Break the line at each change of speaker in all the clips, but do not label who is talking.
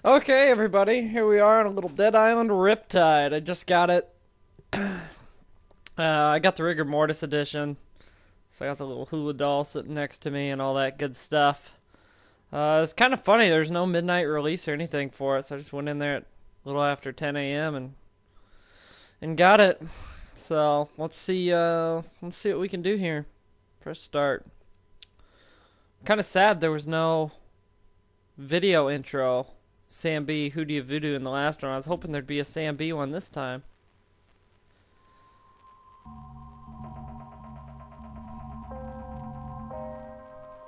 Okay, everybody, here we are on a little Dead Island Riptide. I just got it. I got the Rigor Mortis edition, so I got the little hula doll sitting next to me and all that good stuff. It's kind of funny. There's no midnight release or anything for it, so I just went in there at a little after 10 a.m. and got it. So let's see what we can do here. Press start. Kind of sad there was no video intro. Sam B, Who Do You Voodoo in the last one. I was hoping there'd be a Sam B one this time.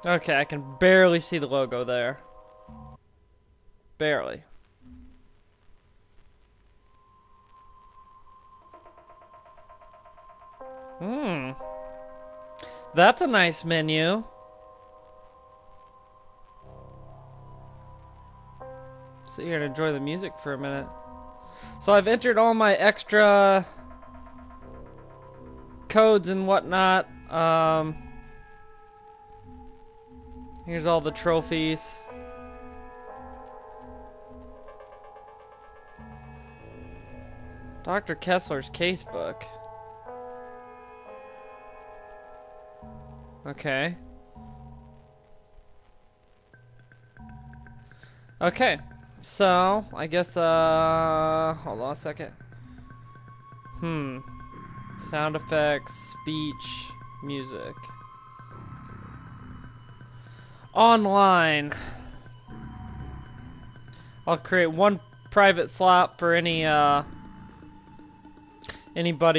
Okay, I can barely see the logo there. Barely. That's a nice menu. Sit here and enjoy the music for a minute. So I've entered all my extra codes and whatnot. Here's all the trophies. Dr. Kessler's casebook. Okay. Okay. So, I guess, hold on a second. Sound effects, speech, music. Online. I'll create one private slot for anybody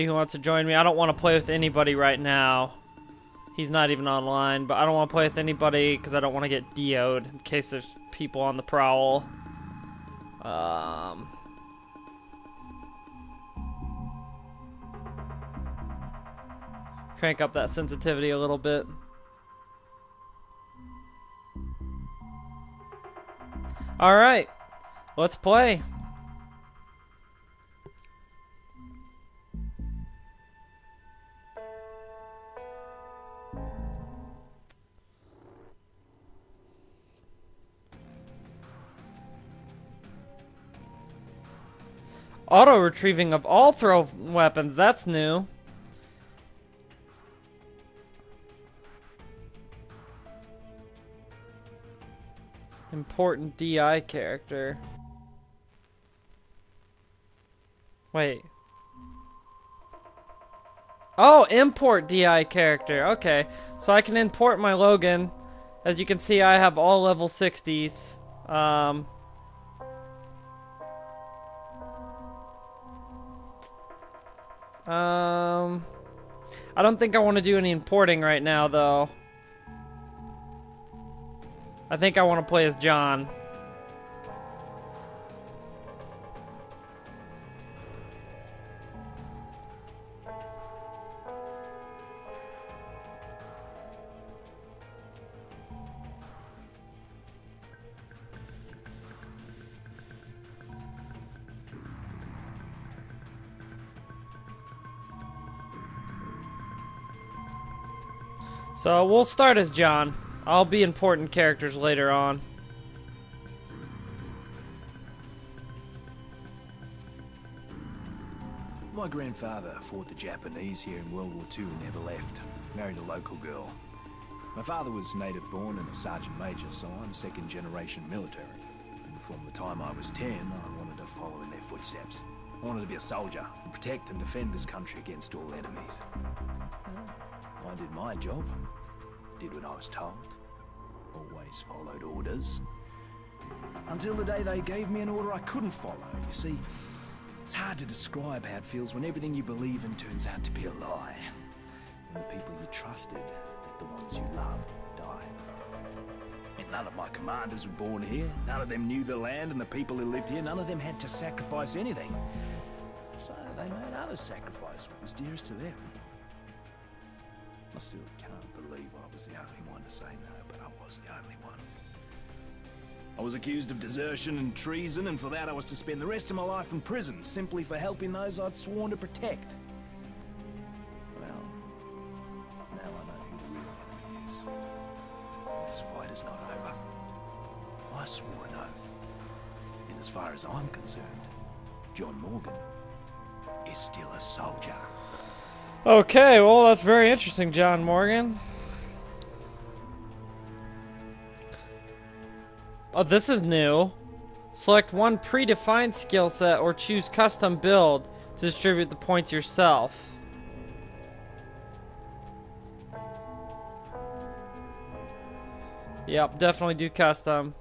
who wants to join me. I don't want to play with anybody right now. He's not even online, but I don't want to play with anybody because I don't want to get DO'd in case there's people on the prowl. Crank up that sensitivity a little bit. Alright, let's play. Auto-retrieving of all throw weapons, that's new. Important DI character. Wait. Oh, import DI character. Okay. So I can import my Logan. As you can see, I have all level 60s. I don't think I want to do any importing right now, though. I think I want to play as John. So we'll start as John. I'll be important characters later on.
My grandfather fought the Japanese here in World War II and never left. Married a local girl. My father was native born and a sergeant major, so I'm second generation military. And from the time I was 10, I wanted to follow in their footsteps. I wanted to be a soldier and protect and defend this country against all enemies. I did my job, did what I was told, always followed orders, until the day they gave me an order I couldn't follow. You see, it's hard to describe how it feels when everything you believe in turns out to be a lie. When the people you trusted, that the ones you love, die. And none of my commanders were born here, none of them knew the land and the people who lived here, none of them had to sacrifice anything. So they made others sacrifice what was dearest to them. I still can't believe I was the only one to say no, but I was the only one. I was accused of desertion and treason, and for that I was to spend the rest of my life in prison, simply for helping those I'd sworn to protect. Well, now I know who the real enemy is. This fight is not over. I swore an oath. And as far as I'm concerned, John Morgan is still a soldier.
Okay, well, that's very interesting, John Morgan. Oh, this is new. Select one predefined skill set or choose custom build to distribute the points yourself. Yep, definitely do custom.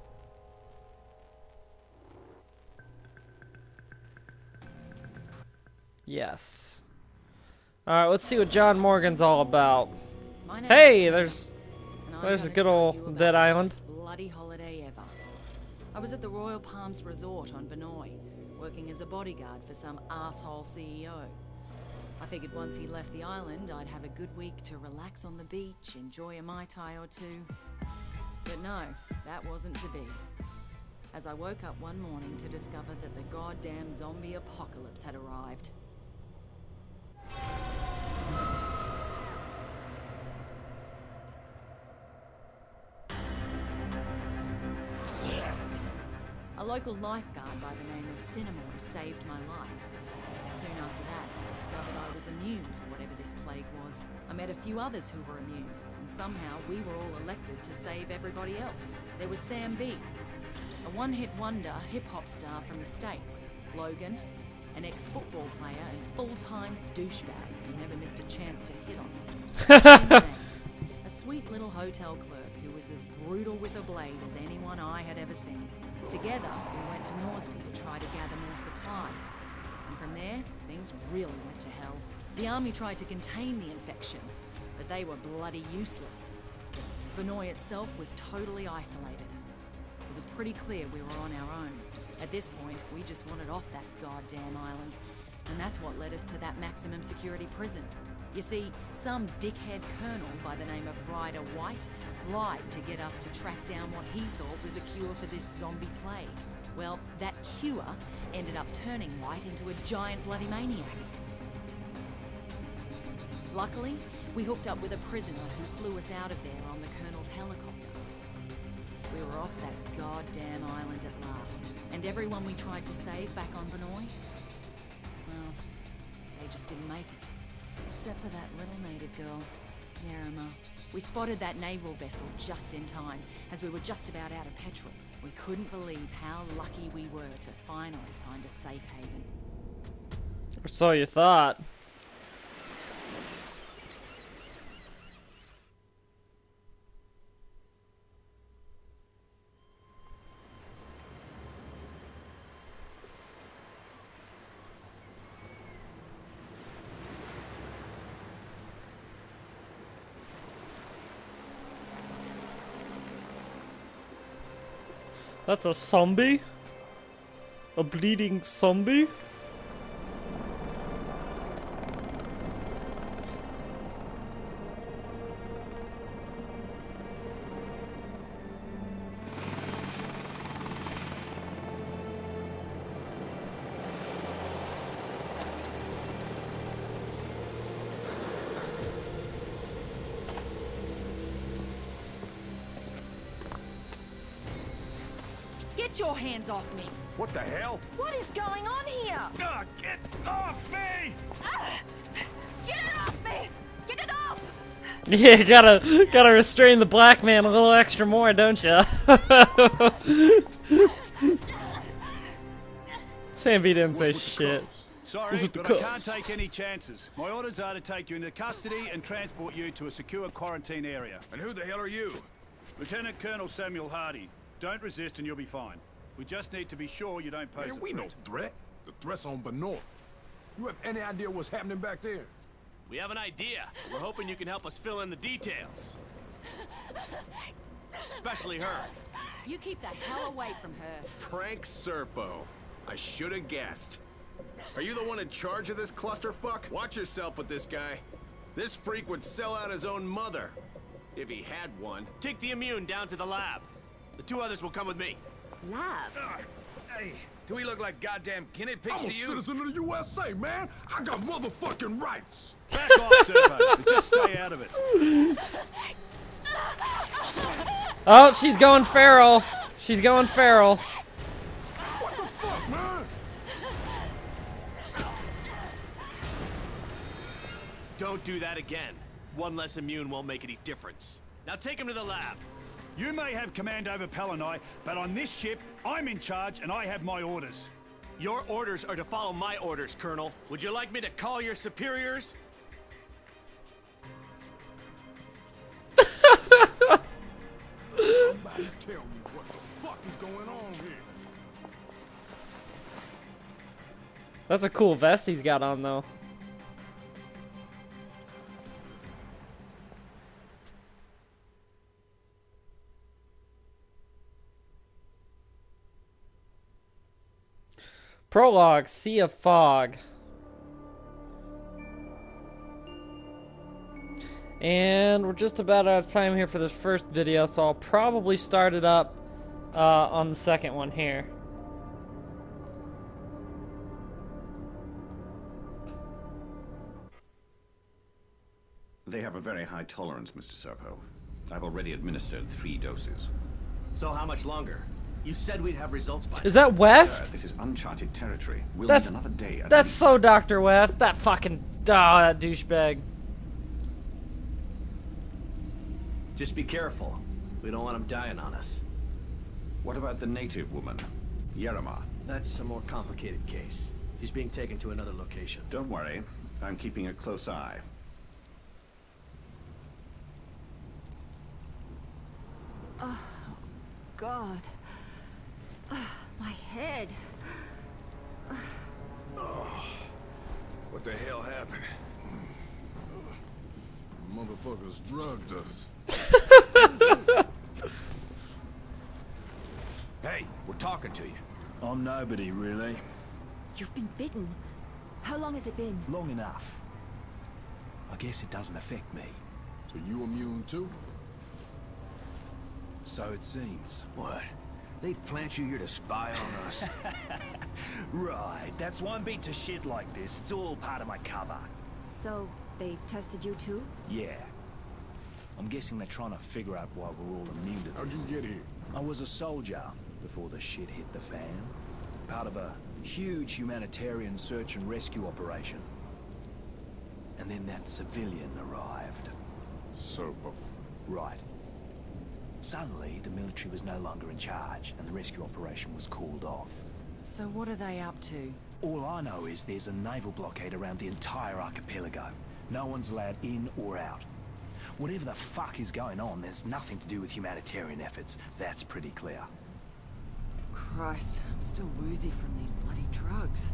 Yes. Alright, let's see what John Morgan's all about. Hey, there's a good old Dead Island.
Bloody holiday ever. I was at the Royal Palms Resort on Vinoy, working as a bodyguard for some asshole CEO. I figured once he left the island, I'd have a good week to relax on the beach, enjoy a Mai Tai or two. But no, that wasn't to be. As I woke up one morning to discover that the goddamn zombie apocalypse had arrived. A local lifeguard by the name of Cinemoy saved my life. Soon after that, I discovered I was immune to whatever this plague was. I met a few others who were immune, and somehow we were all elected to save everybody else. There was Sam B, a one-hit wonder hip-hop star from the States. Logan, an ex-football player and full-time douchebag who never missed a chance to hit on me. A sweet little hotel clerk who was as brutal with a blade as anyone I had ever seen. Together, we went to Norsby to try to gather more supplies. And from there, things really went to hell. The army tried to contain the infection, but they were bloody useless. Vinoy itself was totally isolated. It was pretty clear we were on our own. At this point, we just wanted off that goddamn island. And that's what led us to that maximum security prison. You see, some dickhead colonel by the name of Ryder White lied to get us to track down what he thought was a cure for this zombie plague. Well, that cure ended up turning White into a giant bloody maniac. Luckily, we hooked up with a prisoner who flew us out of there on the colonel's helicopter. We were off that goddamn island at last, and everyone we tried to save back on Vinoy, well, they just didn't make it. Except for that little native girl, Nerima. We spotted that naval vessel just in time, as we were just about out of petrol. We couldn't believe how lucky we were to finally find a safe haven.
Or so you thought. That's a zombie? A bleeding zombie?
Get your hands off me!
What the hell?
What is going on here?
Get off me!
Get it off me! Get it off!
Yeah, you gotta restrain the black man a little extra more, don't ya? Sam B didn't say shit.
Sorry,
with the
but I can't
cuffs?
take any chances. My orders are to take you into custody and transport you to a secure quarantine area.
And who the hell are you?
Lieutenant Colonel Samuel Hardy. Don't resist and you'll be fine. We just need to be sure you don't pose
Man,
a
we
threat.
no threat. The threat's on Benoit. You have any idea what's happening back there?
We have an idea. We're hoping you can help us fill in the details. Especially her.
You keep the hell away from her.
Frank Serpo. I should have guessed. Are you the one in charge of this clusterfuck? Watch yourself with this guy. This freak would sell out his own mother. If he had one.
Take the immune down to the lab. The two others will come with me.
Lab?
Hey, do we look like goddamn guinea pigs I'm a to you? citizen of the USA, man. I got motherfucking rights.
Back off, Serpo. Just stay out of it.
Oh, she's going feral. She's going feral.
What the
Don't do that again. One less immune won't make any difference. Now take him to the lab.
You may have command over Palanai, but on this ship, I'm in charge and I have my orders.
Your orders are to follow my orders, Colonel. Would you like me to call your superiors?
Somebody tell me what the fuck is going on here.
That's a cool vest he's got on, though. Prologue, Sea of Fog. And we're just about out of time here for this first video, so I'll probably start it up on the second one here.
They have a very high tolerance, Mr. Serpo. I've already administered 3 doses.
So how much longer? You said we'd have results by
Is that West?
Sir, this is uncharted territory. We'll
That's-
need another day. at
That's
least.
so Dr. West. That fucking that douchebag.
Just be careful. We don't want him dying on us.
What about the native woman, Yerima?
That's a more complicated case. She's being taken to another location.
Don't worry. I'm keeping a close eye.
God. My head.
What the hell happened? Motherfuckers drugged us.
Hey, we're talking to you. I'm nobody, really.
You've been bitten. How long has it been?
Long enough. I guess it doesn't affect me.
So you immune too?
So it seems.
What? They'd plant you here to spy on us?
Right, that's why I'm beat to shit like this. It's all part of my cover.
So, they tested you too?
Yeah. I'm guessing they're trying to figure out why we're all immune to
How'd
this.
you get here?
I was a soldier before the shit hit the fan. Part of a huge humanitarian search and rescue operation. And then that civilian arrived.
Serpo.
Right. Suddenly, the military was no longer in charge, and the rescue operation was called off.
So what are they up to?
All I know is there's a naval blockade around the entire archipelago. No one's allowed in or out. Whatever the fuck is going on, there's nothing to do with humanitarian efforts. That's pretty clear.
Christ, I'm still woozy from these bloody drugs.